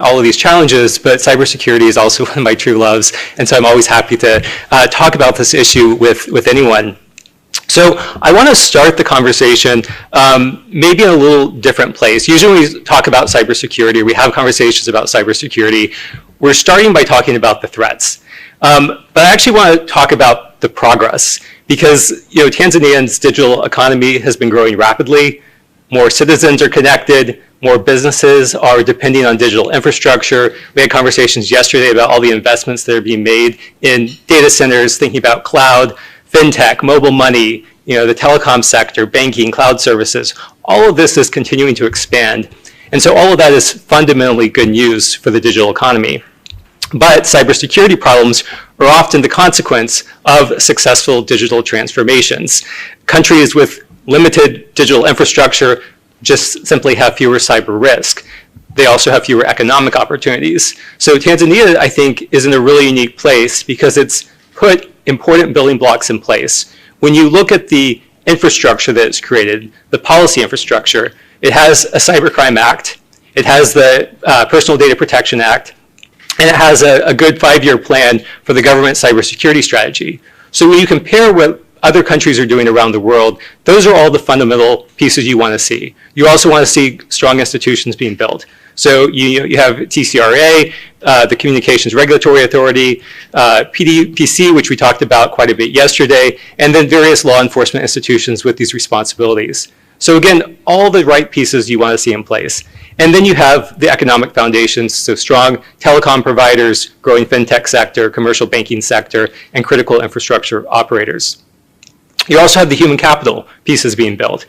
all of these challenges, but cybersecurity is also one of my true loves, and so I'm always happy to talk about this issue with anyone. So I want to start the conversation maybe in a little different place. Usually when we talk about cybersecurity, we have conversations about cybersecurity, we're starting by talking about the threats. But I actually want to talk about the progress, because Tanzania's digital economy has been growing rapidly. More citizens are connected, more businesses are depending on digital infrastructure. We had conversations yesterday about all the investments that are being made in data centers, thinking about cloud, fintech, mobile money, the telecom sector, banking, cloud services. All of this is continuing to expand. And so all of that is fundamentally good news for the digital economy. But cybersecurity problems are often the consequence of successful digital transformations. Countries with limited digital infrastructure just simply have fewer cyber risk. They also have fewer economic opportunities. So Tanzania, I think, is in a really unique place because it's put important building blocks in place. When you look at the infrastructure that it's created, the policy infrastructure, it has a Cybercrime Act, it has the Personal Data Protection Act, and it has a good 5-year plan for the government cybersecurity strategy. So when you compare what other countries are doing around the world, those are all the fundamental pieces you want to see. You also want to see strong institutions being built. So you have TCRA, the Communications Regulatory Authority, PDPC, which we talked about quite a bit yesterday, and then various law enforcement institutions with these responsibilities. So again, all the right pieces you want to see in place. And then you have the economic foundations, so strong telecom providers, growing fintech sector, commercial banking sector, and critical infrastructure operators. You also have the human capital pieces being built,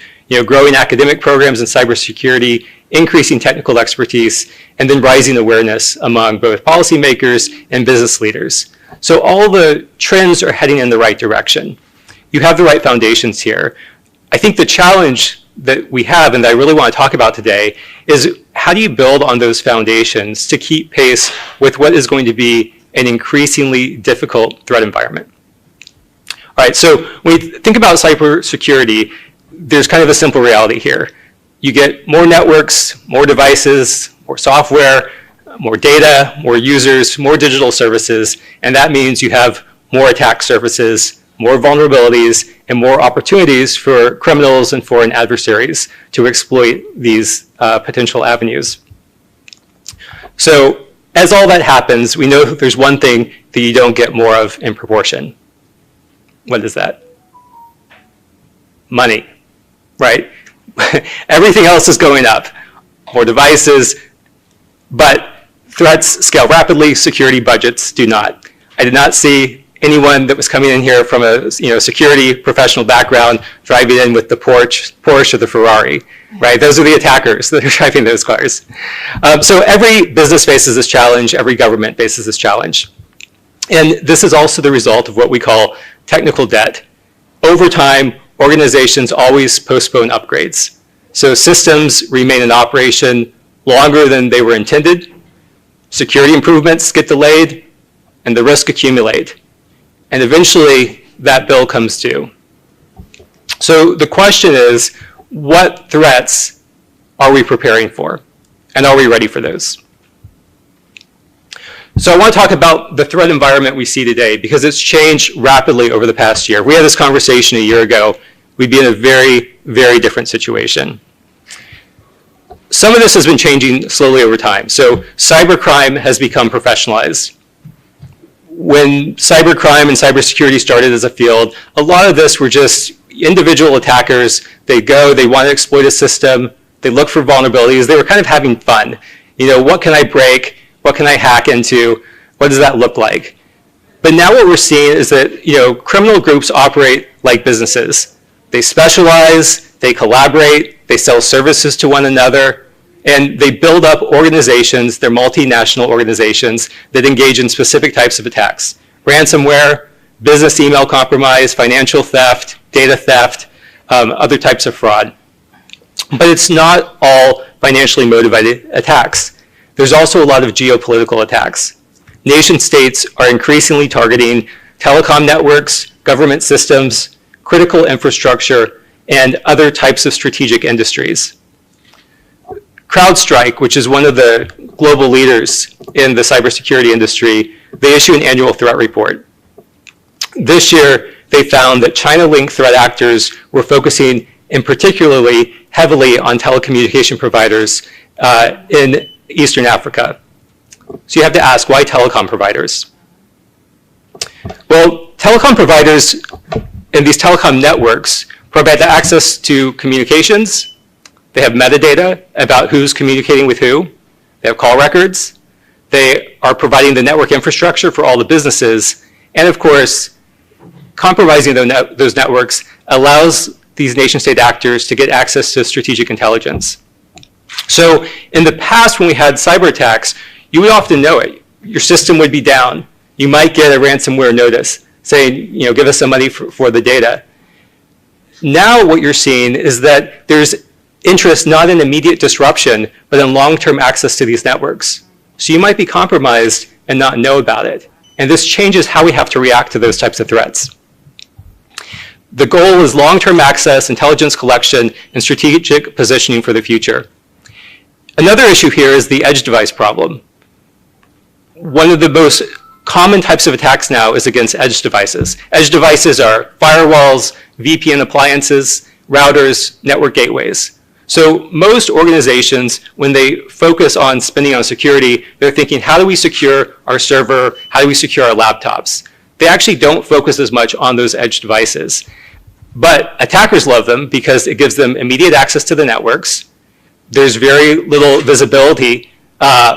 growing academic programs in cybersecurity, increasing technical expertise, and then rising awareness among both policymakers and business leaders. So all the trends are heading in the right direction. You have the right foundations here. I think the challenge that we have, and that I really want to talk about today, is how do you build on those foundations to keep pace with what is going to be an increasingly difficult threat environment? All right, so when you think about cybersecurity, there's kind of a simple reality here. You get more networks, more devices, more software, more data, more users, more digital services, and that means you have more attack surfaces, more vulnerabilities, and more opportunities for criminals and foreign adversaries to exploit these potential avenues. So as all that happens, we know there's one thing that you don't get more of in proportion. What is that? Money, right? Everything else is going up. More devices, but threats scale rapidly, security budgets do not. I did not see anyone that was coming in here from a security professional background driving in with the Porsche or the Ferrari, right? Those are the attackers that are driving those cars. So every business faces this challenge, every government faces this challenge. And this is also the result of what we call technical debt. Over time, organizations always postpone upgrades. So systems remain in operation longer than they were intended, security improvements get delayed, and the risk accumulate. And eventually, that bill comes due. So the question is, what threats are we preparing for? And are we ready for those? So I want to talk about the threat environment we see today because it's changed rapidly over the past year. If we had this conversation a year ago, we'd be in a very, very different situation. Some of this has been changing slowly over time. So cybercrime has become professionalized. When cybercrime and cybersecurity started as a field, a lot of this were just individual attackers. They want to exploit a system, they look for vulnerabilities, they were kind of having fun. What can I break? What can I hack into? What does that look like? But now what we're seeing is that criminal groups operate like businesses. They specialize, they collaborate, they sell services to one another, and they build up organizations, they're multinational organizations that engage in specific types of attacks. Ransomware, business email compromise, financial theft, data theft, other types of fraud. But it's not all financially motivated attacks. There's also a lot of geopolitical attacks. Nation states are increasingly targeting telecom networks, government systems, critical infrastructure, and other types of strategic industries. CrowdStrike, which is one of the global leaders in the cybersecurity industry, they issue an annual threat report. This year, they found that China-linked threat actors were focusing in particularly heavily on telecommunication providers in Eastern Africa. So you have to ask, why telecom providers? Well, telecom providers and these telecom networks provide access to communications. They have metadata about who's communicating with who. They have call records. They are providing the network infrastructure for all the businesses. And of course, compromising those networks allows these nation-state actors to get access to strategic intelligence. So in the past, when we had cyber attacks, you would often know it. Your system would be down. You might get a ransomware notice saying, give us some money for the data. Now what you're seeing is that there's interest not in immediate disruption, but in long-term access to these networks. So you might be compromised and not know about it. And this changes how we have to react to those types of threats. The goal is long-term access, intelligence collection, and strategic positioning for the future. Another issue here is the edge device problem. One of the most common types of attacks now is against edge devices. Edge devices are firewalls, VPN appliances, routers, network gateways. So most organizations, when they focus on spending on security, they're thinking, how do we secure our server? How do we secure our laptops? They actually don't focus as much on those edge devices. But attackers love them because it gives them immediate access to the networks. There's very little visibility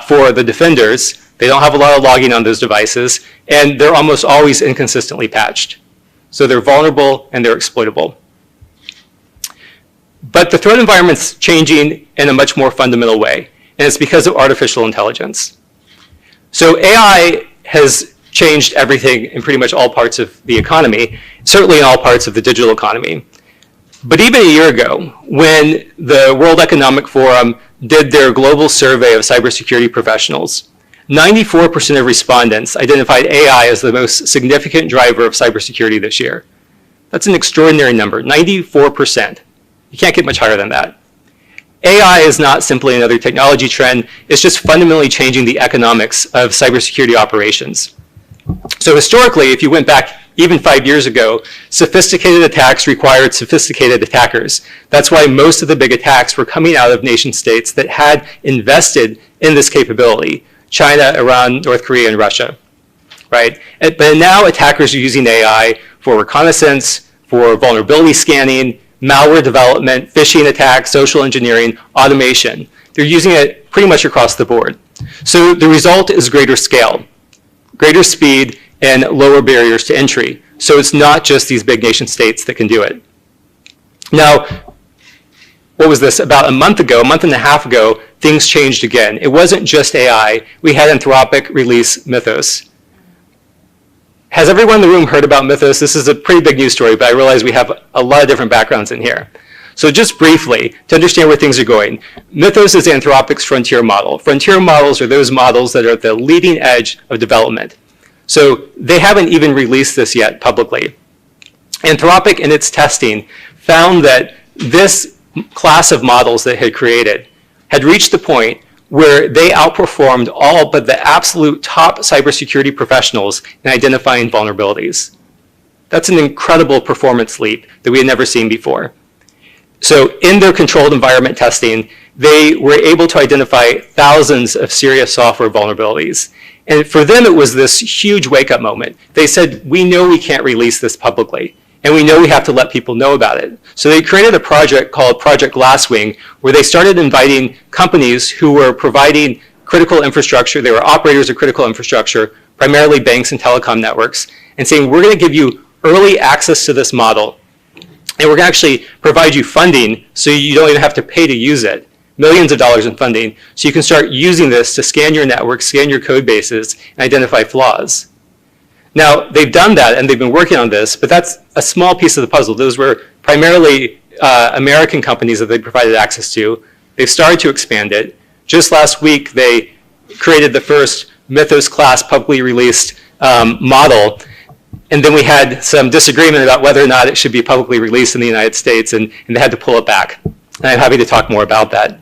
for the defenders. They don't have a lot of logging on those devices, and they're almost always inconsistently patched. So they're vulnerable and they're exploitable. But the threat environment's changing in a much more fundamental way, and it's because of artificial intelligence. So AI has changed everything in pretty much all parts of the economy, certainly in all parts of the digital economy. But even a year ago, when the World Economic Forum did their global survey of cybersecurity professionals, 94% of respondents identified AI as the most significant driver of cybersecurity this year. That's an extraordinary number, 94%. You can't get much higher than that. AI is not simply another technology trend, it's just fundamentally changing the economics of cybersecurity operations. So historically, if you went back even 5 years ago, sophisticated attacks required sophisticated attackers. That's why most of the big attacks were coming out of nation states that had invested in this capability: China, Iran, North Korea, and Russia, right? But now attackers are using AI for reconnaissance, for vulnerability scanning, malware development, phishing attacks, social engineering, automation. They're using it pretty much across the board. So the result is greater scale, greater speed, and lower barriers to entry. So it's not just these big nation states that can do it. Now, what was this? About a month and a half ago, things changed again. It wasn't just AI. We had Anthropic release Mythos. Has everyone in the room heard about Mythos? This is a pretty big news story, but I realize we have a lot of different backgrounds in here. So just briefly, to understand where things are going, Mythos is Anthropic's frontier model. Frontier models are those models that are at the leading edge of development. So they haven't even released this yet publicly. Anthropic, in its testing, found that this class of models that had created had reached the point where they outperformed all but the absolute top cybersecurity professionals in identifying vulnerabilities. That's an incredible performance leap that we had never seen before. So in their controlled environment testing, they were able to identify thousands of serious software vulnerabilities. And for them, it was this huge wake-up moment. They said, we know we can't release this publicly, and we know we have to let people know about it. So they created a project called Project Glasswing, where they started inviting companies who were providing critical infrastructure. They were operators of critical infrastructure, primarily banks and telecom networks, and saying, we're going to give you early access to this model, and we're going to actually provide you funding so you don't even have to pay to use it. Millions of dollars in funding, so you can start using this to scan your network, scan your code bases, and identify flaws. Now, they've done that, and they've been working on this, but that's a small piece of the puzzle. Those were primarily American companies that they provided access to. They've started to expand it. Just last week, they created the first Mythos class publicly released model, and then we had some disagreement about whether or not it should be publicly released in the United States, and they had to pull it back. And I'm happy to talk more about that.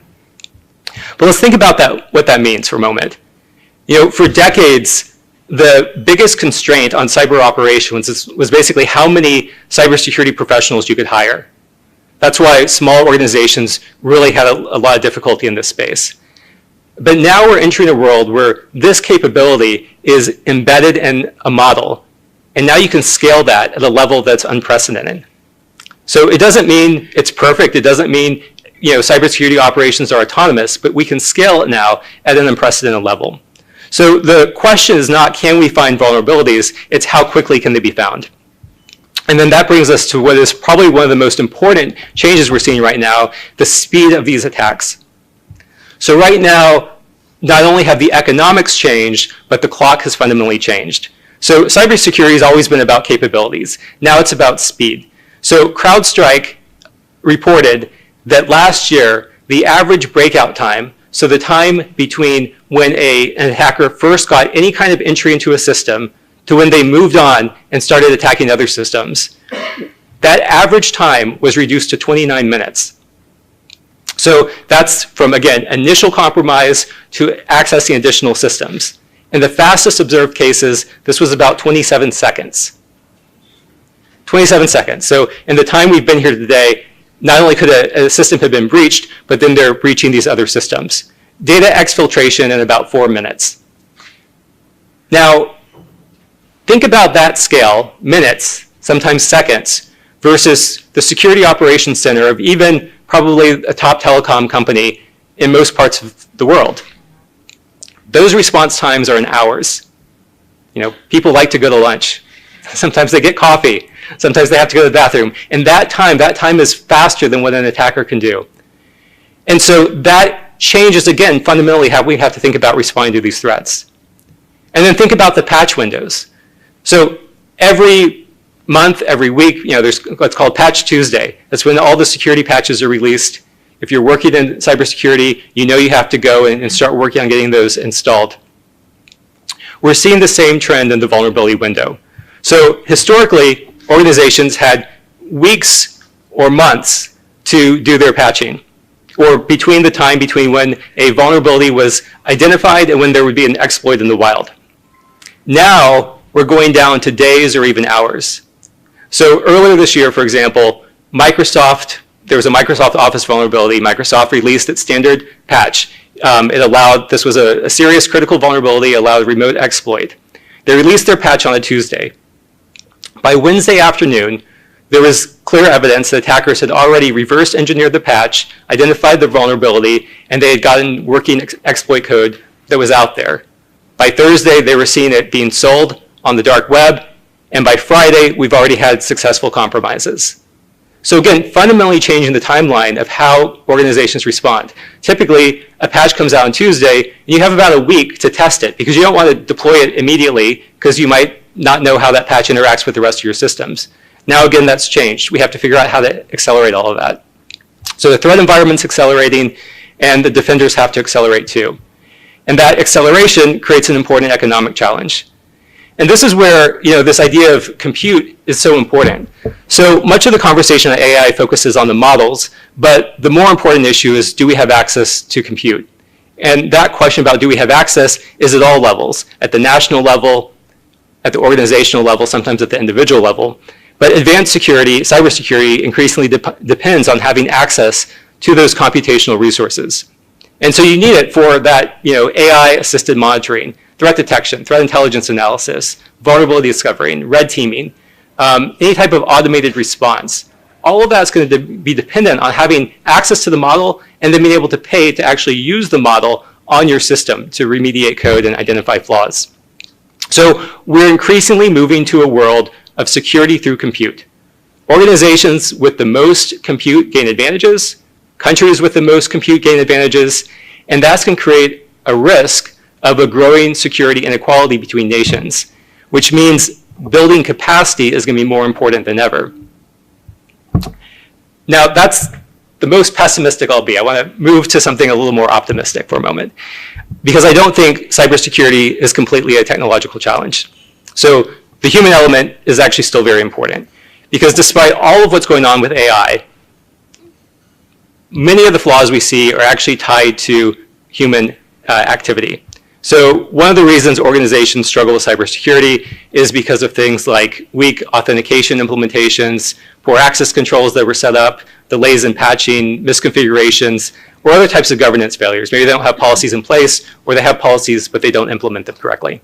But let's think about what that means for a moment. For decades, the biggest constraint on cyber operations was basically how many cybersecurity professionals you could hire. That's why small organizations really had a lot of difficulty in this space. But now we're entering a world where this capability is embedded in a model, and now you can scale that at a level that's unprecedented. So it doesn't mean it's perfect. It doesn't mean cybersecurity operations are autonomous, but we can scale it now at an unprecedented level. So the question is not, can we find vulnerabilities? It's how quickly can they be found? And then that brings us to what is probably one of the most important changes we're seeing right now, the speed of these attacks. So right now, not only have the economics changed, but the clock has fundamentally changed. So cybersecurity has always been about capabilities. Now it's about speed. So CrowdStrike reported that last year, the average breakout time, so the time between when an attacker first got any kind of entry into a system to when they moved on and started attacking other systems, that average time was reduced to 29 minutes. So that's from, again, initial compromise to accessing additional systems. In the fastest observed cases, this was about 27 seconds. 27 seconds. So in the time we've been here today, not only could a system have been breached, but then they're breaching these other systems. Data exfiltration in about 4 minutes. Now, think about that scale, minutes, sometimes seconds, versus the security operations center of even probably a top telecom company in most parts of the world. Those response times are in hours. People like to go to lunch. Sometimes they get coffee. Sometimes they have to go to the bathroom. And that time is faster than what an attacker can do. And so that changes, again, fundamentally how we have to think about responding to these threats. And then think about the patch windows. So every month, every week, there's what's called Patch Tuesday. That's when all the security patches are released. If you're working in cybersecurity, you have to go and start working on getting those installed. We're seeing the same trend in the vulnerability window. So historically, organizations had weeks or months to do their patching, or between the time between when a vulnerability was identified and when there would be an exploit in the wild. Now, we're going down to days or even hours. So earlier this year, for example, there was a Microsoft Office vulnerability. Microsoft released its standard patch. This was a serious critical vulnerability, allowed remote exploit. They released their patch on a Tuesday. By Wednesday afternoon, there was clear evidence that attackers had already reverse engineered the patch, identified the vulnerability, and they had gotten working exploit code that was out there. By Thursday, they were seeing it being sold on the dark web, and by Friday, we've already had successful compromises. So again, fundamentally changing the timeline of how organizations respond. Typically, a patch comes out on Tuesday, and you have about a week to test it, because you don't want to deploy it immediately, because you might not know how that patch interacts with the rest of your systems. Now, again, that's changed. We have to figure out how to accelerate all of that. So the threat environment's accelerating, and the defenders have to accelerate too. And that acceleration creates an important economic challenge. And this is where this idea of compute is so important. So much of the conversation on AI focuses on the models, but the more important issue is, do we have access to compute? And that question about do we have access is at all levels, at the national level, at the organizational level, sometimes at the individual level. But advanced security, cybersecurity, increasingly depends on having access to those computational resources. And so you need it for that AI-assisted monitoring, threat detection, threat intelligence analysis, vulnerability discovery, red teaming, any type of automated response. All of that's going to be dependent on having access to the model and then being able to pay to actually use the model on your system to remediate code and identify flaws. So we're increasingly moving to a world of security through compute. Organizations with the most compute gain advantages, countries with the most compute gain advantages, and that's going to create a risk of a growing security inequality between nations, which means building capacity is going to be more important than ever. Now, that's the most pessimistic I'll be. I want to move to something a little more optimistic for a moment, because I don't think cybersecurity is completely a technological challenge. So the human element is actually still very important, because despite all of what's going on with AI, many of the flaws we see are actually tied to human activity. So one of the reasons organizations struggle with cybersecurity is because of things like weak authentication implementations, poor access controls that were set up, delays in patching, misconfigurations, or other types of governance failures. Maybe they don't have policies in place, or they have policies, but they don't implement them correctly.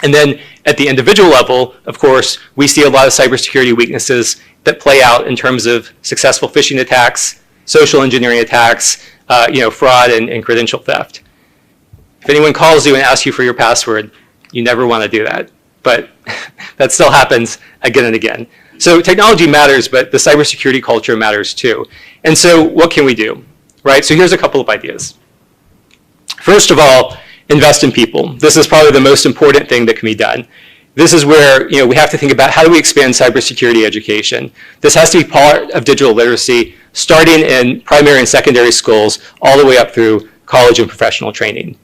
And then at the individual level, of course, we see a lot of cybersecurity weaknesses that play out in terms of successful phishing attacks, social engineering attacks, fraud and credential theft. If anyone calls you and asks you for your password, you never want to do that. But that still happens again and again. So technology matters, but the cybersecurity culture matters too. And so what can we do, right? So here's a couple of ideas. First of all, invest in people. This is probably the most important thing that can be done. This is where we have to think about how do we expand cybersecurity education. This has to be part of digital literacy, starting in primary and secondary schools, all the way up through college and professional training.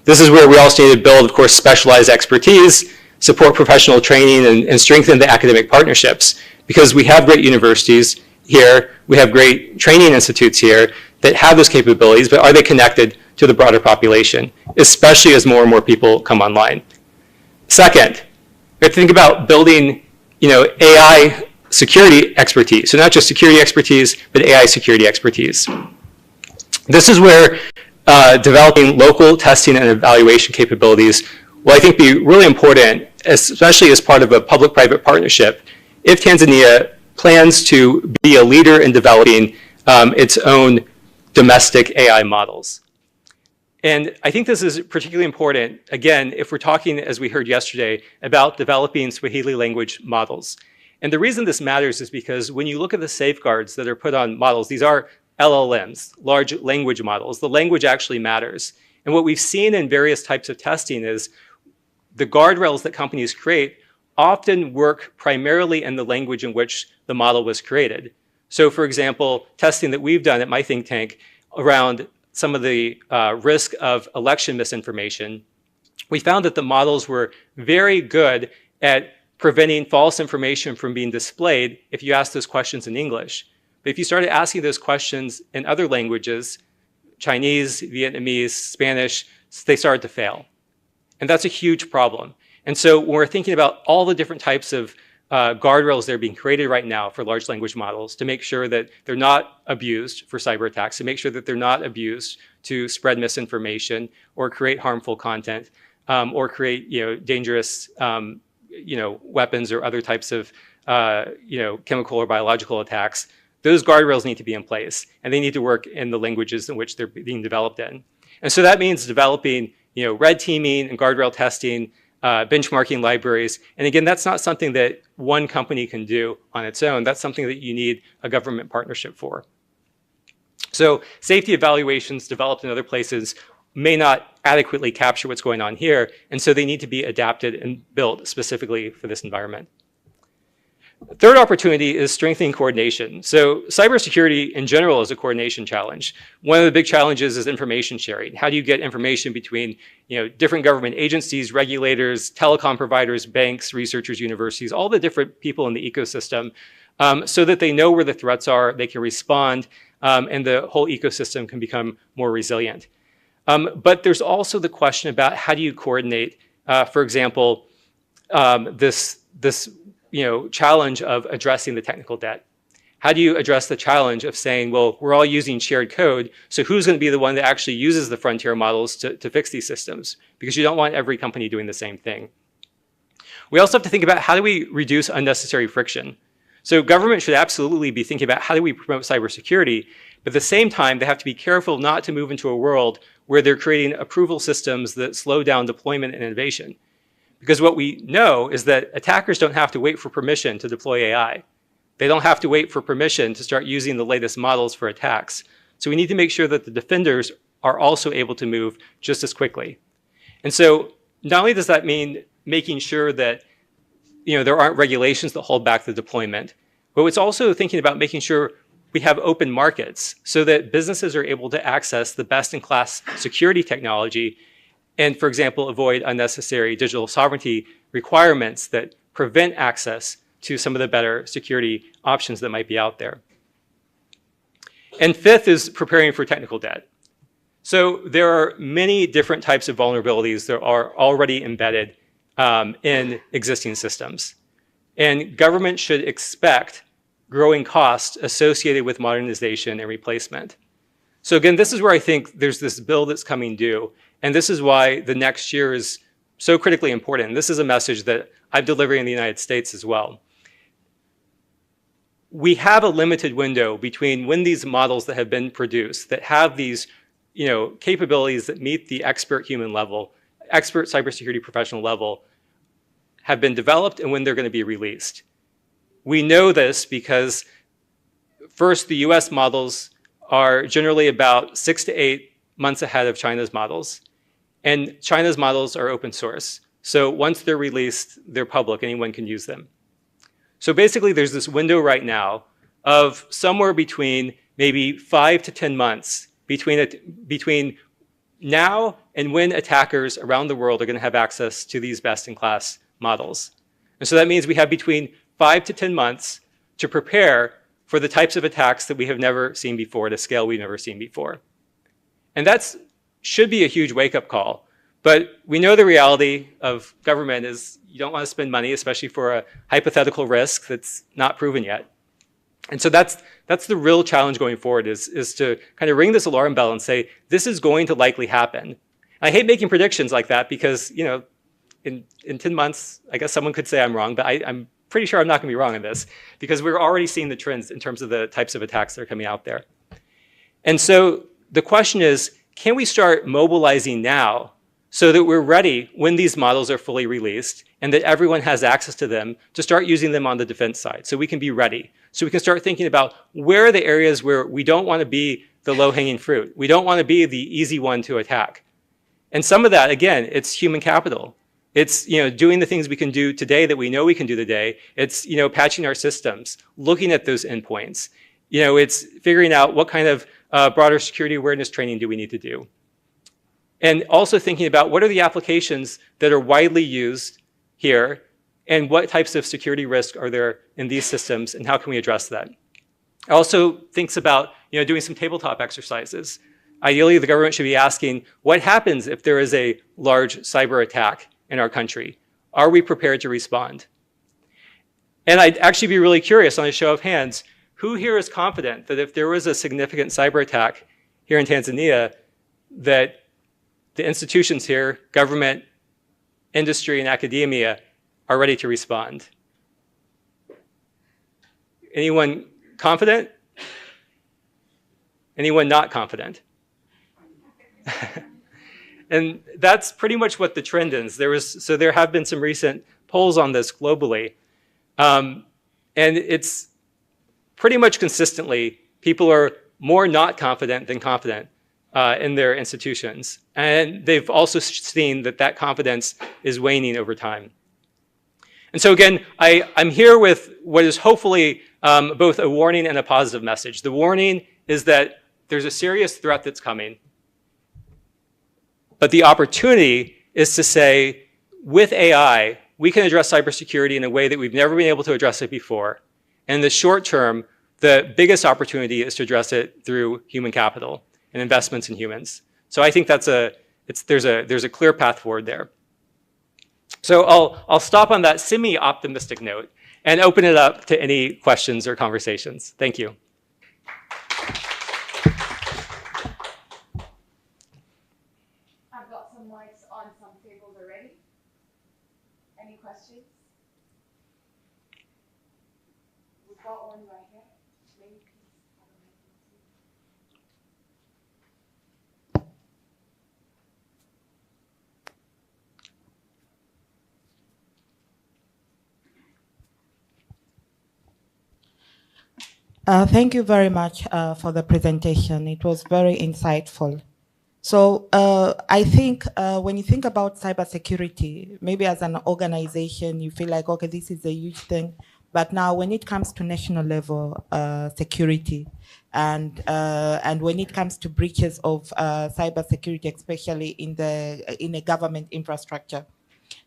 This is where we also need to build, of course, specialized expertise, support professional training, and strengthen the academic partnerships. Because we have great universities here, we have great training institutes here that have those capabilities, but are they connected to the broader population, especially as more and more people come online? Second, we have to think about building AI security expertise. So not just security expertise, but AI security expertise. This is where developing local testing and evaluation capabilities will, I think, be really important, especially as part of a public-private partnership, if Tanzania plans to be a leader in developing its own domestic AI models. And I think this is particularly important, again, if we're talking, as we heard yesterday, about developing Swahili language models. And the reason this matters is because when you look at the safeguards that are put on models, these are LLMs, large language models. The language actually matters. And what we've seen in various types of testing is the guardrails that companies create often work primarily in the language in which the model was created. So for example, testing that we've done at my think tank around some of the risk of election misinformation, we found that the models were very good at preventing false information from being displayed if you ask those questions in English. But if you started asking those questions in other languages, Chinese, Vietnamese, Spanish, they started to fail. And that's a huge problem. And so when we're thinking about all the different types of guardrails that are being created right now for large language models to make sure that they're not abused for cyber attacks, to make sure that they're not abused to spread misinformation or create harmful content or create dangerous weapons or other types of chemical or biological attacks, those guardrails need to be in place, and they need to work in the languages in which they're being developed in. And so that means developing red teaming and guardrail testing, benchmarking libraries. And again, that's not something that one company can do on its own. That's something that you need a government partnership for. So safety evaluations developed in other places may not adequately capture what's going on here, and so they need to be adapted and built specifically for this environment. Third opportunity is strengthening coordination. So cybersecurity in general is a coordination challenge. One of the big challenges is information sharing. How do you get information between different government agencies, regulators, telecom providers, banks, researchers, universities, all the different people in the ecosystem so that they know where the threats are, they can respond, and the whole ecosystem can become more resilient. But there's also the question about how do you coordinate, for example, this challenge of addressing the technical debt. How do you address the challenge of saying, well, we're all using shared code, so who's going to be the one that actually uses the frontier models to fix these systems? Because you don't want every company doing the same thing. We also have to think about how do we reduce unnecessary friction. So government should absolutely be thinking about how do we promote cybersecurity, but at the same time, they have to be careful not to move into a world where they're creating approval systems that slow down deployment and innovation. Because what we know is that attackers don't have to wait for permission to deploy AI. They don't have to wait for permission to start using the latest models for attacks. So we need to make sure that the defenders are also able to move just as quickly. And so not only does that mean making sure that there aren't regulations that hold back the deployment, but it's also thinking about making sure we have open markets so that businesses are able to access the best-in-class security technology and, for example, avoid unnecessary digital sovereignty requirements that prevent access to some of the better security options that might be out there. And fifth is preparing for technical debt. So there are many different types of vulnerabilities that are already embedded in existing systems. And government should expect growing costs associated with modernization and replacement. So again, this is where I think there's this bill that's coming due. And this is why the next year is so critically important. And this is a message that I'm delivering in the United States as well. We have a limited window between when these models that have been produced that have these capabilities that meet the expert human level, expert cybersecurity professional level, have been developed and when they're going to be released. We know this because first, the US models are generally about 6 to 8 months ahead of China's models. And China's models are open source. So once they're released, they're public, anyone can use them. So basically, there's this window right now of somewhere between maybe 5 to 10 months between now and when attackers around the world are going to have access to these best-in-class models. And so that means we have between 5 to 10 months to prepare for the types of attacks that we have never seen before at a scale we've never seen before. And that should be a huge wake-up call. But we know the reality of government is you don't want to spend money, especially for a hypothetical risk that's not proven yet. And so that's the real challenge going forward is to kind of ring this alarm bell and say, this is going to likely happen. I hate making predictions like that because, in 10 months, I guess someone could say I'm wrong, but I'm pretty sure I'm not going to be wrong in this because we're already seeing the trends in terms of the types of attacks that are coming out there. And so the question is, can we start mobilizing now so that we're ready when these models are fully released and that everyone has access to them to start using them on the defense side so we can be ready. So we can start thinking about where are the areas where we don't want to be the low-hanging fruit. We don't want to be the easy one to attack. And some of that, again, it's human capital. It's doing the things we can do today that we know we can do today. It's patching our systems, looking at those endpoints. It's figuring out what kind of broader security awareness training do we need to do. And also thinking about what are the applications that are widely used here and what types of security risks are there in these systems and how can we address that. It also thinks about doing some tabletop exercises. Ideally, the government should be asking, what happens if there is a large cyber attack in our country? Are we prepared to respond? And I'd actually be really curious on a show of hands, who here is confident that if there was a significant cyber attack here in Tanzania, that the institutions here, government, industry, and academia are ready to respond? Anyone confident? Anyone not confident? And that's pretty much what the trend is. There have been some recent polls on this globally. And it's pretty much consistently, people are more not confident than confident in their institutions. And they've also seen that confidence is waning over time. And so again, I'm here with what is hopefully both a warning and a positive message. The warning is that there's a serious threat that's coming. But the opportunity is to say, with AI, we can address cybersecurity in a way that we've never been able to address it before. And in the short term, the biggest opportunity is to address it through human capital and investments in humans. So I think there's a clear path forward there. So I'll stop on that semi-optimistic note and open it up to any questions or conversations. Thank you. I've got some mics on some tables already. Any questions? We've got one right here. Maybe Thank you very much for the presentation. It was very insightful. So I think when you think about cybersecurity, maybe as an organization, you feel like, okay, this is a huge thing. But now when it comes to national level security and when it comes to breaches of cybersecurity, especially in a government infrastructure,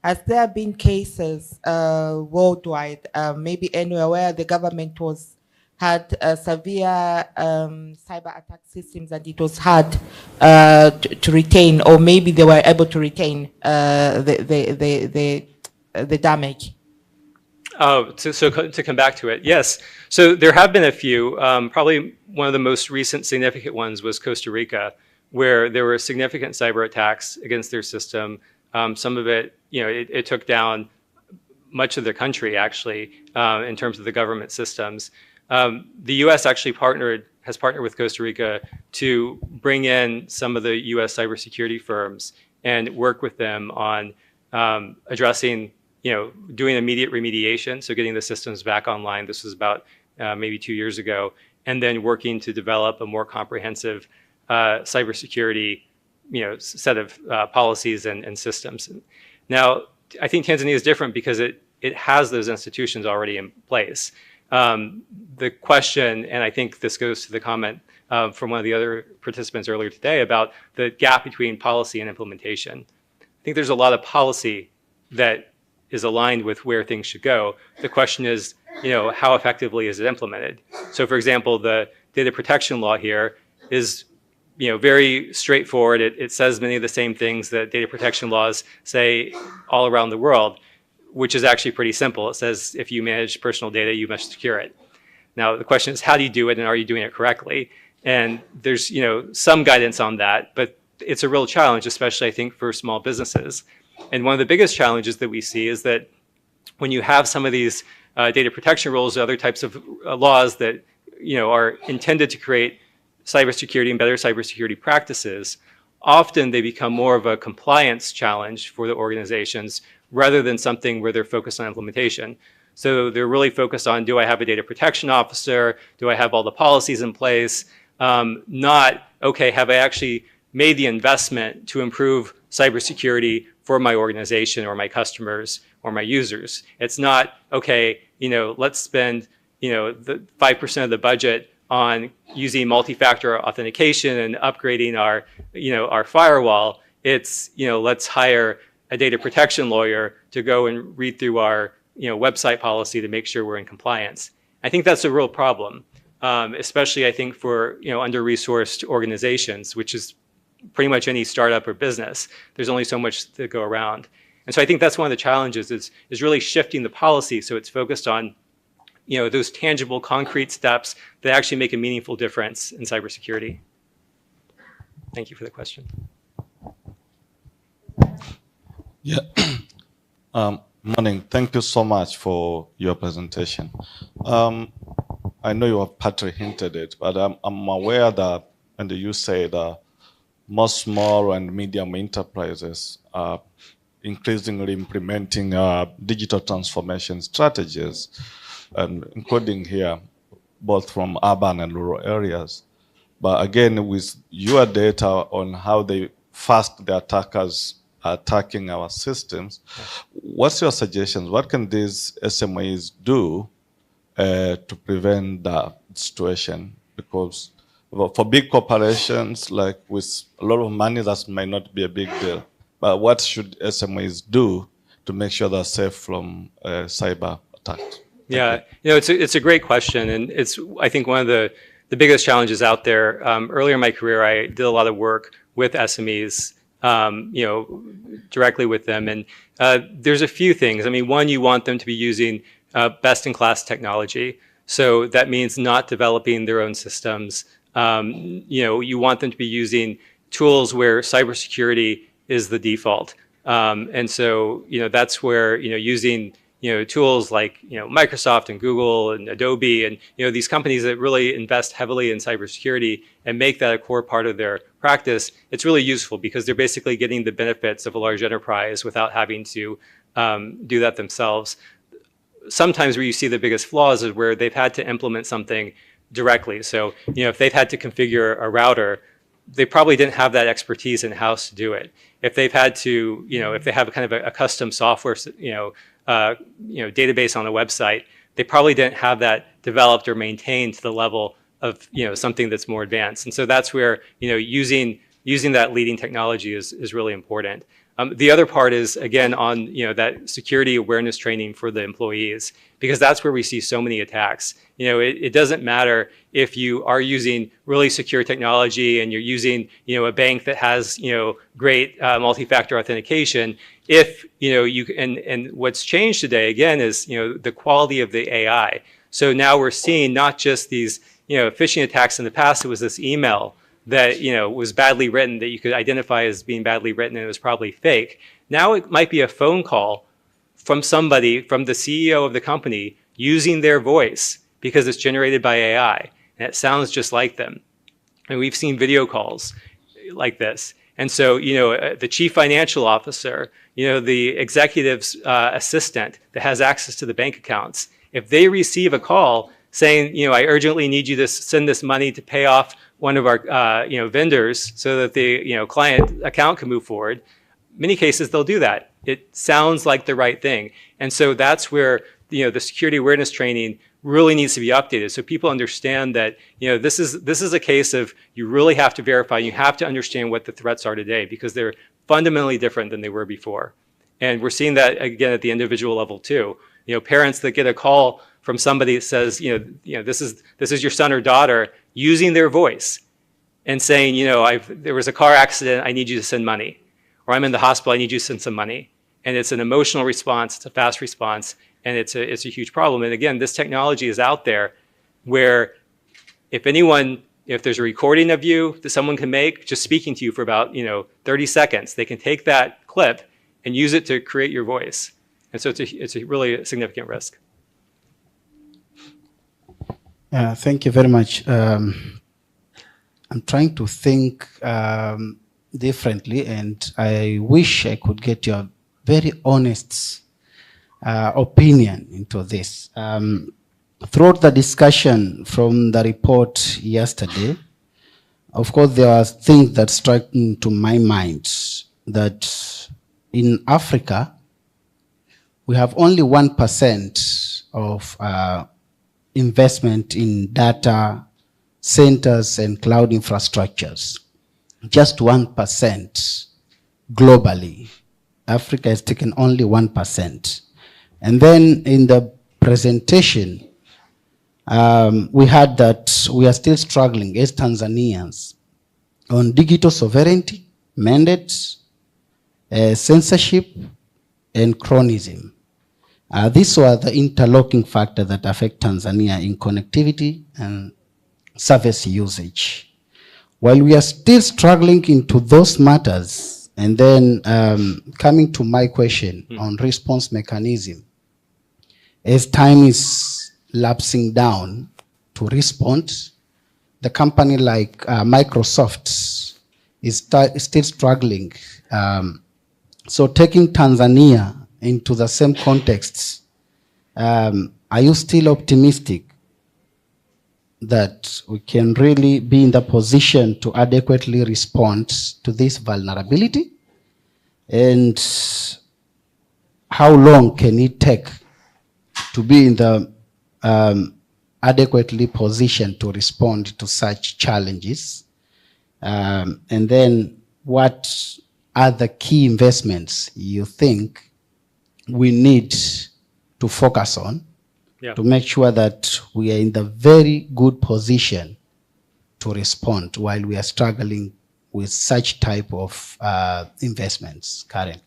has there been cases worldwide, maybe anywhere where the government had severe cyber attack systems, and it was hard to retain, or maybe they were able to retain the damage. Oh, to come back to it, yes. So there have been a few. Probably one of the most recent significant ones was Costa Rica, where there were significant cyber attacks against their system. Some of it, it took down much of the country, actually, in terms of the government systems. The U.S. actually has partnered with Costa Rica to bring in some of the U.S. cybersecurity firms and work with them on addressing, doing immediate remediation, so getting the systems back online. This was about maybe 2 years ago, and then working to develop a more comprehensive cybersecurity, set of policies and systems. Now, I think Tanzania is different because it has those institutions already in place. The question, and I think this goes to the comment from one of the other participants earlier today about the gap between policy and implementation. I think there's a lot of policy that is aligned with where things should go. The question is, how effectively is it implemented? So, for example, the data protection law here is, very straightforward. It says many of the same things that data protection laws say all around the world, which is actually pretty simple. It says if you manage personal data, you must secure it. Now, the question is, how do you do it, and are you doing it correctly? And there's, some guidance on that, but it's a real challenge, especially, I think, for small businesses. And one of the biggest challenges that we see is that when you have some of these data protection rules, other types of laws that, are intended to create cybersecurity and better cybersecurity practices, often they become more of a compliance challenge for the organizations rather than something where they're focused on implementation. So they're really focused on, do I have a data protection officer? Do I have all the policies in place? Not, okay, have I actually made the investment to improve cybersecurity for my organization or my customers or my users? It's not, okay, let's spend, the 5% of the budget on using multi-factor authentication and upgrading our firewall. It's, let's hire a data protection lawyer to go and read through our, website policy to make sure we're in compliance. I think that's a real problem, especially, I think, for, under-resourced organizations, which is pretty much any startup or business. There's only so much to go around. And so I think that's one of the challenges is really shifting the policy so it's focused on, those tangible, concrete steps that actually make a meaningful difference in cybersecurity. Thank you for the question. Yeah. Morning. Thank you so much for your presentation. I know you have partly hinted it, but I'm aware that, and you say that most small and medium enterprises are increasingly implementing digital transformation strategies, including here, both from urban and rural areas. But again, with your data on how fast the attackers are attacking our systems, what's your suggestions? What can these SMEs do to prevent that situation? Because for big corporations, like with a lot of money, that might not be a big deal. But what should SMEs do to make sure they're safe from cyber attacks? Yeah, it's a great question, and it's, I think, one of the biggest challenges out there. Earlier in my career, I did a lot of work with SMEs, directly with them, and there's a few things. I mean, one, you want them to be using best-in-class technology, so that means not developing their own systems. You want them to be using tools where cybersecurity is the default, and so that's where using tools like Microsoft and Google and Adobe and these companies that really invest heavily in cybersecurity and make that a core part of their practice. It's really useful because they're basically getting the benefits of a large enterprise without having to do that themselves. Sometimes where you see the biggest flaws is where they've had to implement something directly. So if they've had to configure a router, they probably didn't have that expertise in-house to do it. If they've had to, if they have kind of a custom software, database on a website, they probably didn't have that developed or maintained to the level of something that's more advanced. And so that's where using that leading technology is really important. The other part is, again, on that security awareness training for the employees, because that's where we see so many attacks. It doesn't matter if you are using really secure technology and you're using a bank that has great multi-factor authentication. If and what's changed today again is the quality of the AI. So now we're seeing not just these phishing attacks. In the past, it was this email that was badly written that you could identify as being badly written and it was probably fake. Now it might be a phone call from somebody, from the CEO of the company, using their voice because it's generated by AI and it sounds just like them. And we've seen video calls like this. And so the chief financial officer, the executive's assistant that has access to the bank accounts, if they receive a call saying, I urgently need you to send this money to pay off one of our vendors so that the client account can move forward, many cases they'll do that. It sounds like the right thing. And so that's where the security awareness training really needs to be updated so people understand that this is a case of you really have to verify, you have to understand what the threats are today because they're fundamentally different than they were before. And we're seeing that again at the individual level too. Parents that get a call from somebody that says, this is your son or daughter, using their voice and saying, there was a car accident, I need you to send money. Or I'm in the hospital, I need you to send some money. And it's an emotional response, it's a fast response, and it's a huge problem. And again, this technology is out there where if there's a recording of you that someone can make, just speaking to you for about 30 seconds, they can take that clip and use it to create your voice. And so it's a really significant risk. Thank you very much. I'm trying to think differently, and I wish I could get your very honest opinion into this. Throughout the discussion from the report yesterday, of course, there are things that struck into my mind that in Africa, we have only 1% of investment in data centers and cloud infrastructures. Just 1% globally. Africa has taken only 1%. And then in the presentation, we had that we are still struggling as Tanzanians on digital sovereignty, mandates, censorship, and chronism. These were the interlocking factors that affect Tanzania in connectivity and service usage. While we are still struggling into those matters, and then coming to my question on response mechanism, as time is lapsing down to respond, the company like Microsoft is still struggling. So taking Tanzania into the same context, are you still optimistic that we can really be in the position to adequately respond to this vulnerability? And how long can it take to be in the adequately positioned to respond to such challenges? And then what are the key investments you think we need to focus on to make sure that we are in the very good position to respond while we are struggling with such type of investments currently?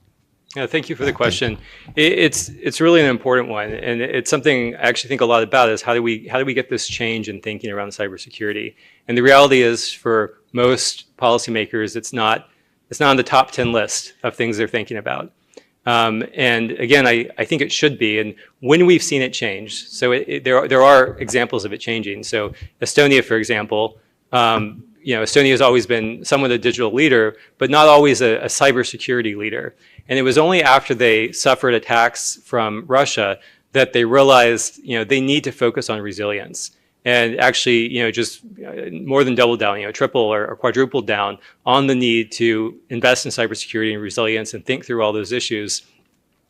Yeah, thank you for the question. It's really an important one, and it's something I actually think a lot about is how do we get this change in thinking around cybersecurity? And the reality is, for most policymakers, it's not on the top 10 list of things they're thinking about. And again, I think it should be. And when we've seen it change, so there are examples of it changing. So Estonia, for example, Estonia has always been somewhat a digital leader, but not always a cybersecurity leader. And it was only after they suffered attacks from Russia that they realized, they need to focus on resilience. And actually, just more than double down, triple or quadruple down on the need to invest in cybersecurity and resilience and think through all those issues.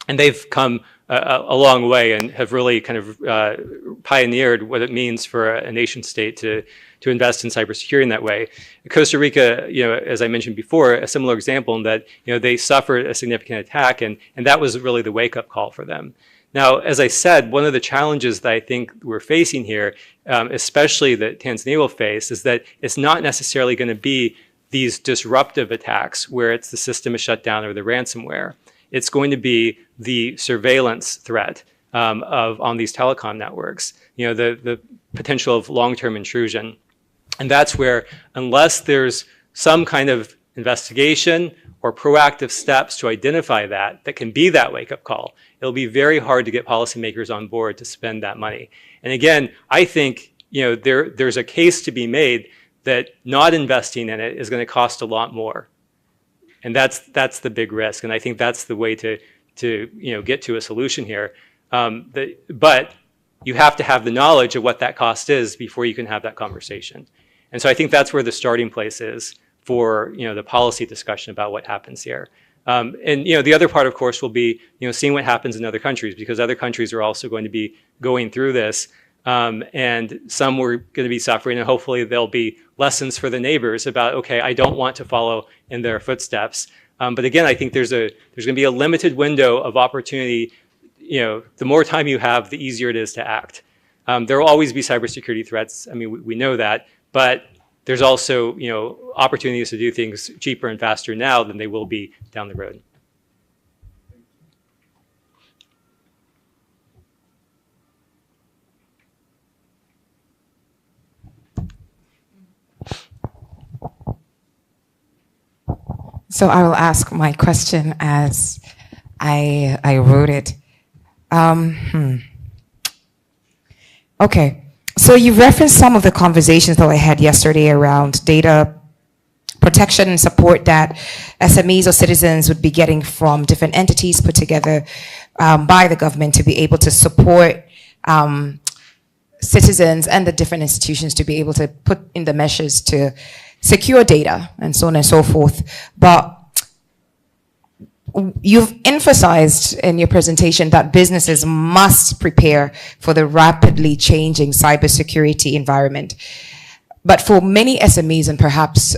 And they've come a long way and have really kind of pioneered what it means for a nation state to to invest in cybersecurity in that way. Costa Rica, as I mentioned before, a similar example in that, they suffered a significant attack, and that was really the wake-up call for them. Now, as I said, one of the challenges that I think we're facing here, especially that Tanzania will face, is that it's not necessarily going to be these disruptive attacks where it's the system is shut down or the ransomware. It's going to be the surveillance threat on these telecom networks, the potential of long-term intrusion. And that's where, unless there's some kind of investigation or proactive steps to identify that can be that wake-up call, it'll be very hard to get policymakers on board to spend that money. And again, I think there's a case to be made that not investing in it is going to cost a lot more. And that's the big risk. And I think that's the way to get to a solution here. But you have to have the knowledge of what that cost is before you can have that conversation. And so I think that's where the starting place is for the policy discussion about what happens here. And the other part, of course, will be seeing what happens in other countries, because other countries are also going to be going through this, and some were going to be suffering, and hopefully there'll be lessons for the neighbors about, okay, I don't want to follow in their footsteps. But again, I think there's going to be a limited window of opportunity. The more time you have, the easier it is to act. There will always be cybersecurity threats. I mean, we know that, but there's also, opportunities to do things cheaper and faster now than they will be down the road. So I will ask my question as I wrote it. Okay. So you referenced some of the conversations that I had yesterday around data protection and support that SMEs or citizens would be getting from different entities put together by the government to be able to support citizens and the different institutions to be able to put in the measures to secure data and so on and so forth. But you've emphasized in your presentation that businesses must prepare for the rapidly changing cybersecurity environment. But for many SMEs and perhaps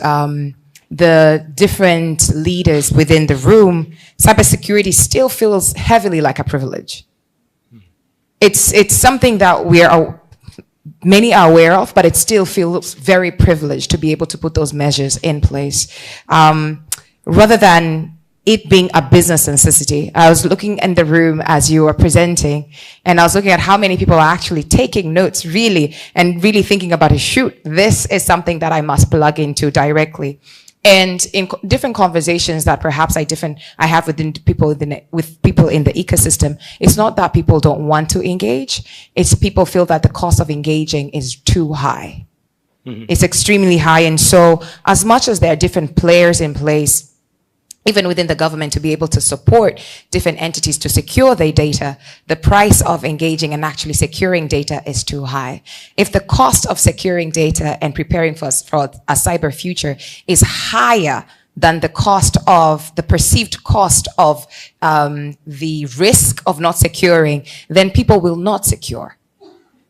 the different leaders within the room, cybersecurity still feels heavily like a privilege. It's something that many are aware of, but it still feels very privileged to be able to put those measures in place. Rather than it being a business necessity. I was looking in the room as you were presenting, and I was looking at how many people are actually taking notes really, and really thinking about it. Shoot, this is something that I must plug into directly. And in different conversations that perhaps I have with people in the ecosystem, it's not that people don't want to engage, it's people feel that the cost of engaging is too high. Mm-hmm. It's extremely high, and so as much as there are different players in place, even within the government, to be able to support different entities to secure their data, the price of engaging and actually securing data is too high. If the cost of securing data and preparing for a cyber future is higher than the perceived cost of the risk of not securing, then people will not secure,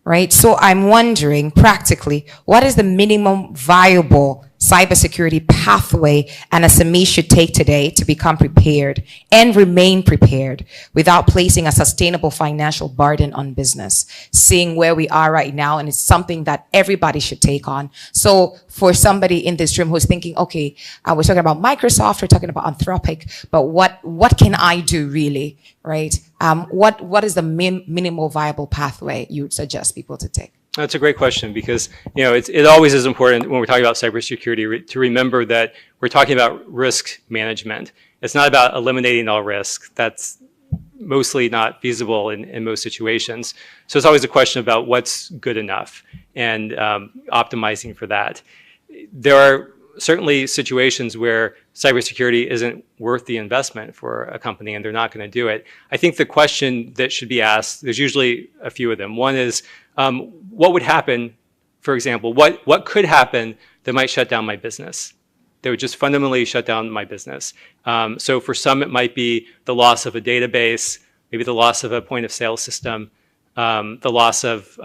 right? So I'm wondering, practically, what is the minimum viable cybersecurity pathway an SME should take today to become prepared and remain prepared without placing a sustainable financial burden on business, seeing where we are right now, and it's something that everybody should take on. So for somebody in this room who's thinking, okay, we're talking about Microsoft, we're talking about Anthropic, but what can I do really, right? What is the minimal viable pathway you would suggest people to take? That's a great question, because it always is important when we're talking about cybersecurity to remember that we're talking about risk management. It's not about eliminating all risk. That's mostly not feasible in most situations. So it's always a question about what's good enough and optimizing for that. There are certainly situations where cybersecurity isn't worth the investment for a company and they're not going to do it. I think the question that should be asked, there's usually a few of them. One is, what would happen, for example, what could happen that might shut down my business? That would just fundamentally shut down my business. So for some, it might be the loss of a database, maybe the loss of a point of sale system, the loss of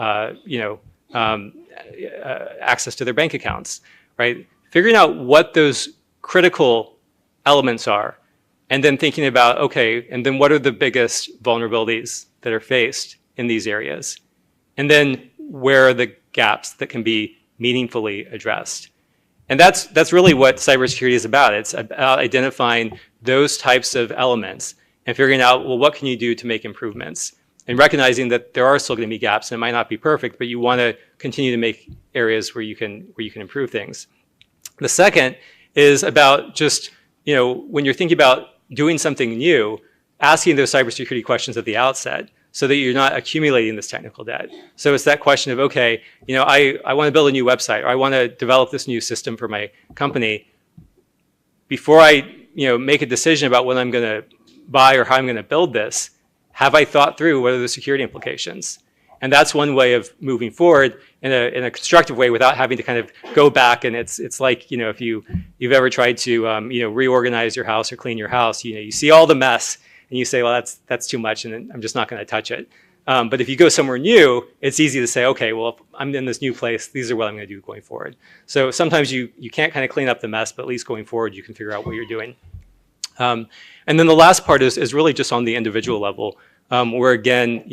access to their bank accounts, right? Figuring out what those critical elements are, and then thinking about, okay, and then what are the biggest vulnerabilities that are faced in these areas? And then where are the gaps that can be meaningfully addressed? And that's really what cybersecurity is about. It's about identifying those types of elements and figuring out, well, what can you do to make improvements? And recognizing that there are still going to be gaps and it might not be perfect, but you want to continue to make areas where you can improve things. The second is about just, when you're thinking about doing something new, asking those cybersecurity questions at the outset so that you're not accumulating this technical debt. So it's that question of, okay, I want to build a new website, or I want to develop this new system for my company. Before I, make a decision about what I'm going to buy or how I'm going to build this, have I thought through what are the security implications? And that's one way of moving forward in a constructive way without having to kind of go back. And it's like, if you've ever tried to, reorganize your house or clean your house, you see all the mess and you say, well, that's too much and I'm just not going to touch it. But if you go somewhere new, it's easy to say, okay, well, if I'm in this new place, these are what I'm going to do going forward. So sometimes you can't kind of clean up the mess, but at least going forward, you can figure out what you're doing. And then the last part is really just on the individual level, where again,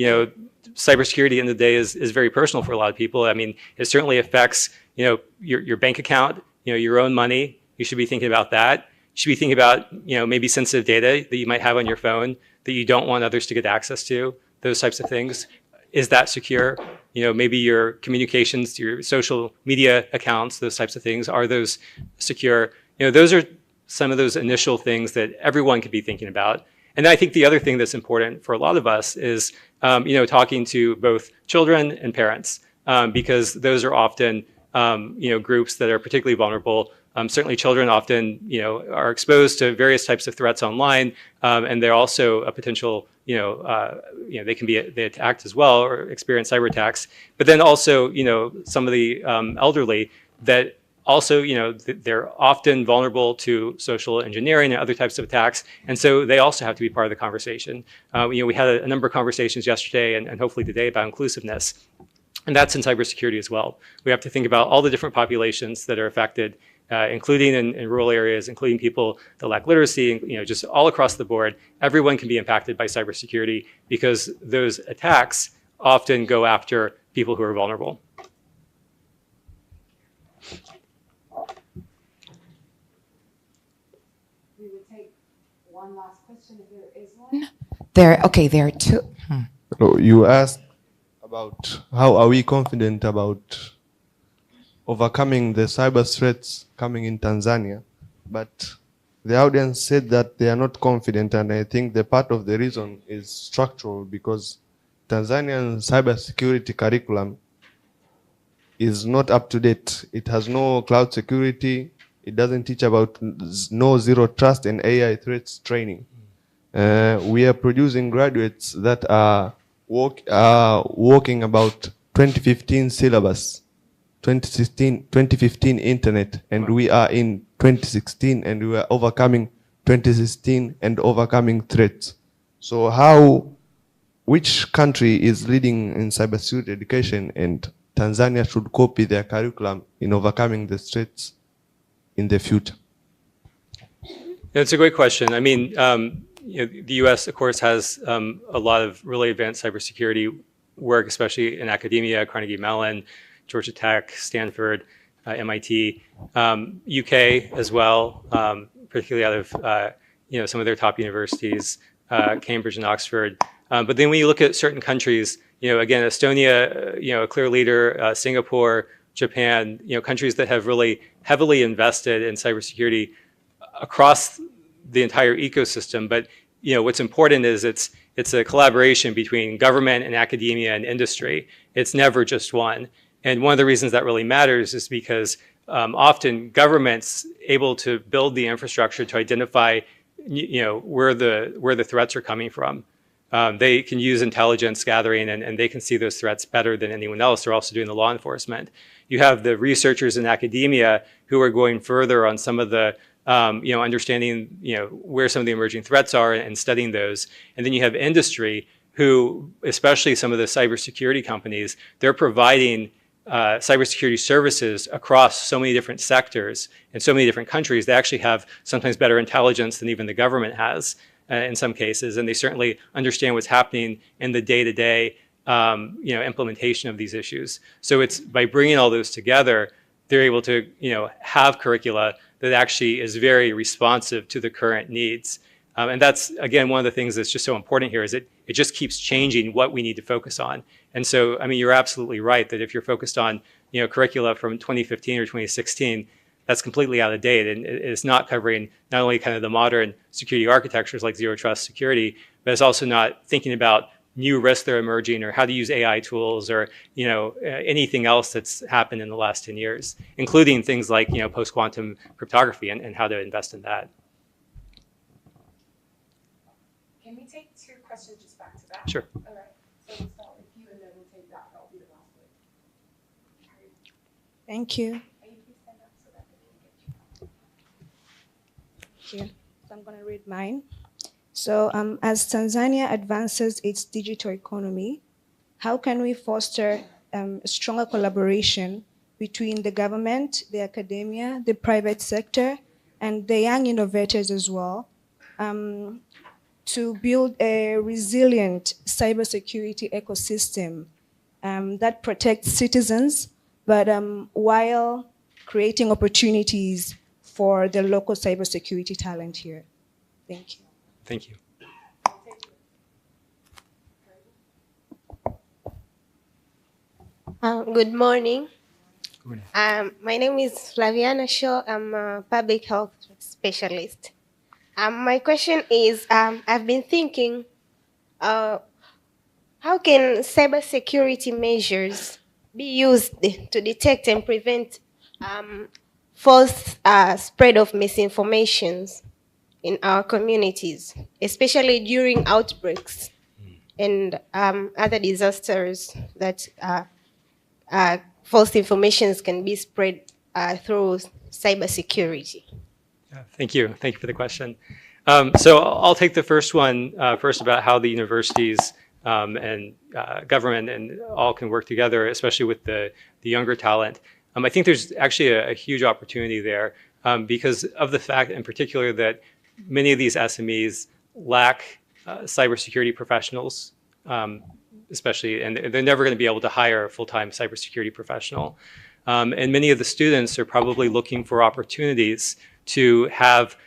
cybersecurity at the end of the day is very personal for a lot of people. I mean, it certainly affects, your bank account, your own money. You should be thinking about that. You should be thinking about, maybe sensitive data that you might have on your phone that you don't want others to get access to, those types of things. Is that secure? Maybe your communications, your social media accounts, those types of things, are those secure? Those are some of those initial things that everyone could be thinking about. And I think the other thing that's important for a lot of us is, talking to both children and parents, because those are often, groups that are particularly vulnerable. Certainly children often, are exposed to various types of threats online, and they're also a potential, they attacked as well or experience cyber attacks. But then also, some of the elderly that also, they're often vulnerable to social engineering and other types of attacks. And so they also have to be part of the conversation. We had a number of conversations yesterday and hopefully today about inclusiveness. And that's in cybersecurity as well. We have to think about all the different populations that are affected, including in rural areas, including people that lack literacy, just all across the board. Everyone can be impacted by cybersecurity because those attacks often go after people who are vulnerable. One last question, if there is one. There are two. So you asked about how are we confident about overcoming the cyber threats coming in Tanzania, but the audience said that they are not confident, and I think the part of the reason is structural, because Tanzanian cybersecurity curriculum is not up to date. It has no cloud security. It doesn't teach about no zero trust and AI threats training. We are producing graduates that are working about 2015 syllabus, 2015 internet, and we are in 2016 and we are overcoming 2016 and overcoming threats. So which country is leading in cybersecurity education, and Tanzania should copy their curriculum in overcoming the threats in the future? It's a great question. I mean, the U.S., of course, has a lot of really advanced cybersecurity work, especially in academia, Carnegie Mellon, Georgia Tech, Stanford, MIT, UK as well, particularly out of some of their top universities, Cambridge and Oxford. But then when you look at certain countries, again, Estonia, a clear leader, Singapore, Japan, countries that have really heavily invested in cybersecurity across the entire ecosystem. But what's important is it's a collaboration between government and academia and industry. It's never just one. And one of the reasons that really matters is because often governments able to build the infrastructure to identify where the threats are coming from. They can use intelligence gathering and they can see those threats better than anyone else. They're also doing the law enforcement. You have the researchers in academia who are going further on some of the, understanding, where some of the emerging threats are and studying those. And then you have industry who, especially some of the cybersecurity companies, they're providing cybersecurity services across so many different sectors and so many different countries. They actually have sometimes better intelligence than even the government has in some cases, and they certainly understand what's happening in the day-to-day implementation of these issues. So it's by bringing all those together, they're able to have curricula that actually is very responsive to the current needs. And that's, again, one of the things that's just so important here is it just keeps changing what we need to focus on. And so, I mean, you're absolutely right that if you're focused on, curricula from 2015 or 2016, that's completely out of date. And it's not covering not only kind of the modern security architectures like zero trust security, but it's also not thinking about new risks that are emerging or how to use AI tools or, anything else that's happened in the last 10 years, including things like, post-quantum cryptography and how to invest in that. Can we take 2 questions just back to back? Sure. All right. So we'll start with you and then we'll take that. That'll be the last one. Thank you. And you can stand up so that they can get you. Thank you. So I'm going to read mine. So as Tanzania advances its digital economy, how can we foster a stronger collaboration between the government, the academia, the private sector, and the young innovators as well, to build a resilient cybersecurity ecosystem that protects citizens, but while creating opportunities for the local cybersecurity talent here? Thank you. Thank you. Good morning. Good morning. My name is Flaviana Shaw. I'm a public health specialist. My question is, I've been thinking, how can cybersecurity measures be used to detect and prevent false spread of misinformations in our communities, especially during outbreaks and other disasters that false informations can be spread through cybersecurity? Yeah, thank you. Thank you for the question. So I'll take the first one first about how the universities and government and all can work together, especially with the younger talent. I think there's actually a huge opportunity there because of the fact in particular that many of these SMEs lack cybersecurity professionals, especially, and they're never going to be able to hire a full-time cybersecurity professional. And many of the students are probably looking for opportunities to have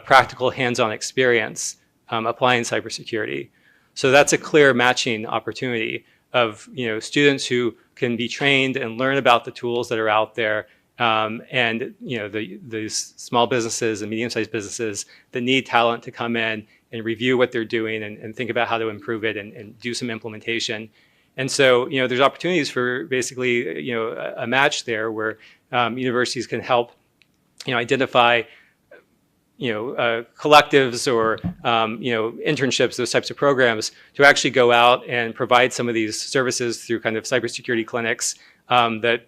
practical hands-on experience applying cybersecurity. So that's a clear matching opportunity of students who can be trained and learn about the tools that are out there, and these small businesses and medium-sized businesses that need talent to come in and review what they're doing and think about how to improve it and do some implementation. And so there's opportunities for basically a match there where universities can help identify collectives or internships, those types of programs, to actually go out and provide some of these services through kind of cybersecurity clinics that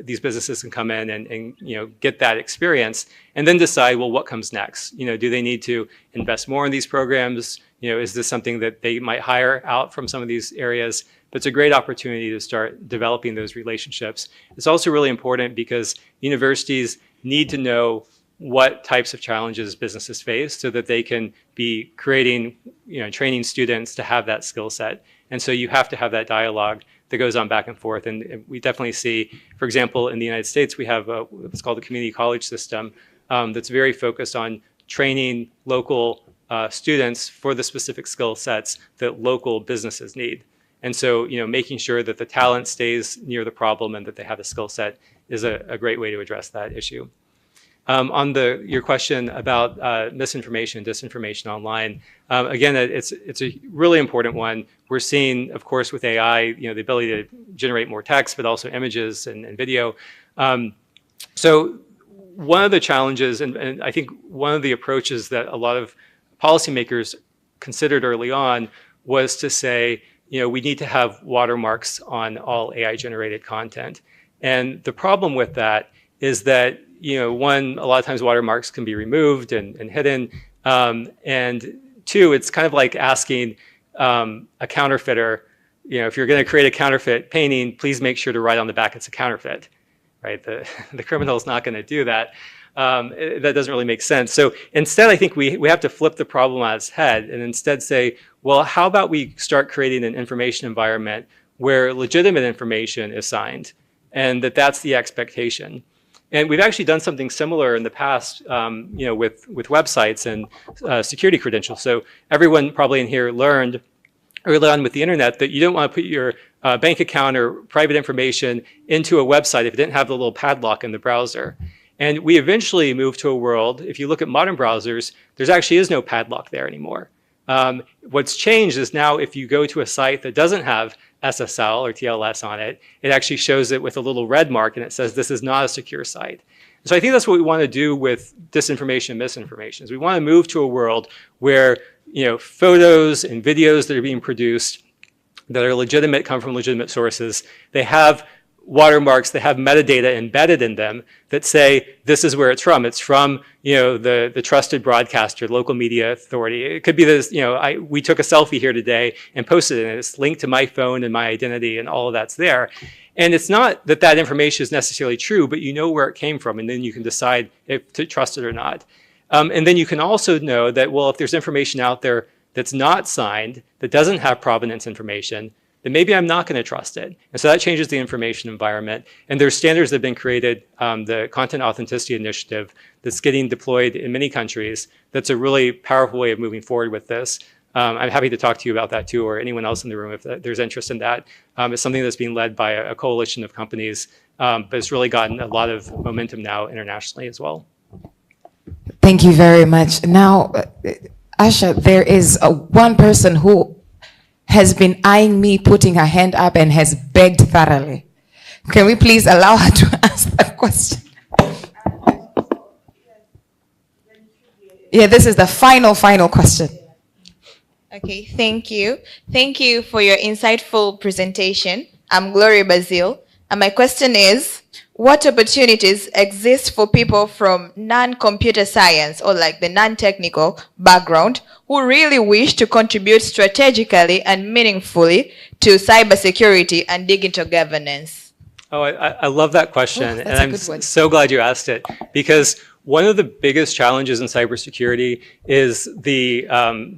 these businesses can come in and get that experience, and then decide, well, what comes next? Do they need to invest more in these programs? Is this something that they might hire out from some of these areas? But it's a great opportunity to start developing those relationships. It's also really important because universities need to know what types of challenges businesses face so that they can be creating, training students to have that skill set. And so you have to have that dialogue that goes on back and forth. And we definitely see, for example, in the United States, we have what's called the community college system that's very focused on training local students for the specific skill sets that local businesses need. And so, making sure that the talent stays near the problem and that they have a skill set is a great way to address that issue. On your question about misinformation, disinformation online, again, it's a really important one. We're seeing, of course, with AI, the ability to generate more text, but also images and video. So one of the challenges, and I think one of the approaches that a lot of policymakers considered early on was to say, we need to have watermarks on all AI-generated content. And the problem with that is that one, a lot of times watermarks can be removed and hidden. And two, it's kind of like asking a counterfeiter, if you're going to create a counterfeit painting, please make sure to write on the back it's a counterfeit, right? The criminal is not going to do that. That doesn't really make sense. So instead, I think we have to flip the problem on its head and instead say, well, how about we start creating an information environment where legitimate information is signed, and that's the expectation. And we've actually done something similar in the past, with websites and security credentials. So everyone probably in here learned early on with the internet that you don't want to put your bank account or private information into a website if it didn't have the little padlock in the browser. And we eventually moved to a world, if you look at modern browsers, there actually is no padlock there anymore. What's changed is now if you go to a site that doesn't have SSL or TLS on it, it actually shows it with a little red mark and it says this is not a secure site. So I think that's what we want to do with disinformation and misinformation. Is we want to move to a world where photos and videos that are being produced that are legitimate, come from legitimate sources. They have watermarks, they have metadata embedded in them that say this is where it's from. It's from the trusted broadcaster, local media authority. It could be this, we took a selfie here today and posted it, and it's linked to my phone and my identity, and all of that's there. And it's not that information is necessarily true, but you know where it came from, and then you can decide if to trust it or not. And then you can also know that, well, if there's information out there that's not signed, that doesn't have provenance information, then maybe I'm not going to trust it. And so that changes the information environment. And there's standards that have been created, the Content Authenticity Initiative that's getting deployed in many countries. That's a really powerful way of moving forward with this. I'm happy to talk to you about that too, or anyone else in the room if there's interest in that. It's something that's being led by a coalition of companies, but it's really gotten a lot of momentum now internationally as well. Thank you very much. Now, Asha, there is one person who has been eyeing me putting her hand up and has begged thoroughly. Can we please allow her to ask that question? Yeah, this is the final question. Okay, thank you. Thank you for your insightful presentation. I'm Gloria Bazil, and my question is, what opportunities exist for people from non-computer science or like the non-technical background who really wish to contribute strategically and meaningfully to cybersecurity and digital governance? Oh, I love that question, and I'm one. so glad you asked it, because one of the biggest challenges in cybersecurity is the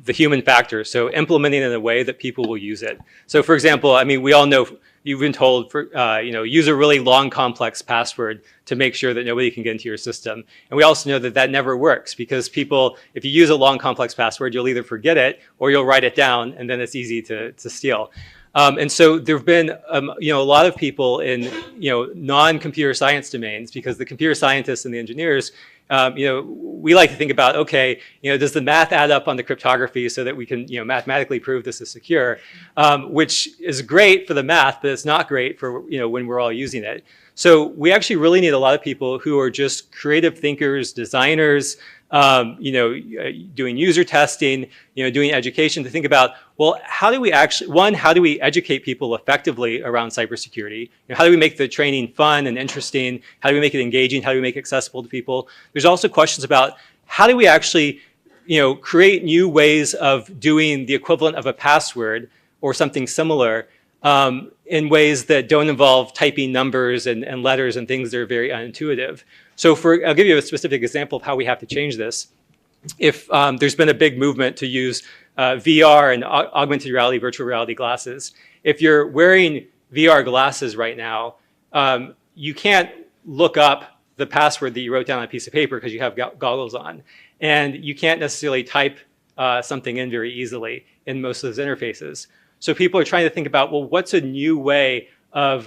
human factor. So implementing it in a way that people will use it. So, for example, I mean, we all know you've been told, use a really long, complex password to make sure that nobody can get into your system. And we also know that never works, because people, if you use a long, complex password, you'll either forget it or you'll write it down, and then it's easy to steal. And so there have been, a lot of people in, non-computer science domains, because the computer scientists and the engineers, we like to think about, okay, does the math add up on the cryptography so that we can, mathematically prove this is secure, which is great for the math, but it's not great for, when we're all using it. So we actually really need a lot of people who are just creative thinkers, designers, doing user testing, doing education, to think about, well, how do we actually, how do we educate people effectively around cybersecurity? How do we make the training fun and interesting? How do we make it engaging? How do we make it accessible to people? There's also questions about how do we actually, create new ways of doing the equivalent of a password or something similar in ways that don't involve typing numbers and letters and things that are very unintuitive. So I'll give you a specific example of how we have to change this. If there's been a big movement to use VR and augmented reality, virtual reality glasses. If you're wearing VR glasses right now, you can't look up the password that you wrote down on a piece of paper because you have goggles on. And you can't necessarily type something in very easily in most of those interfaces. So people are trying to think about, well, what's a new way of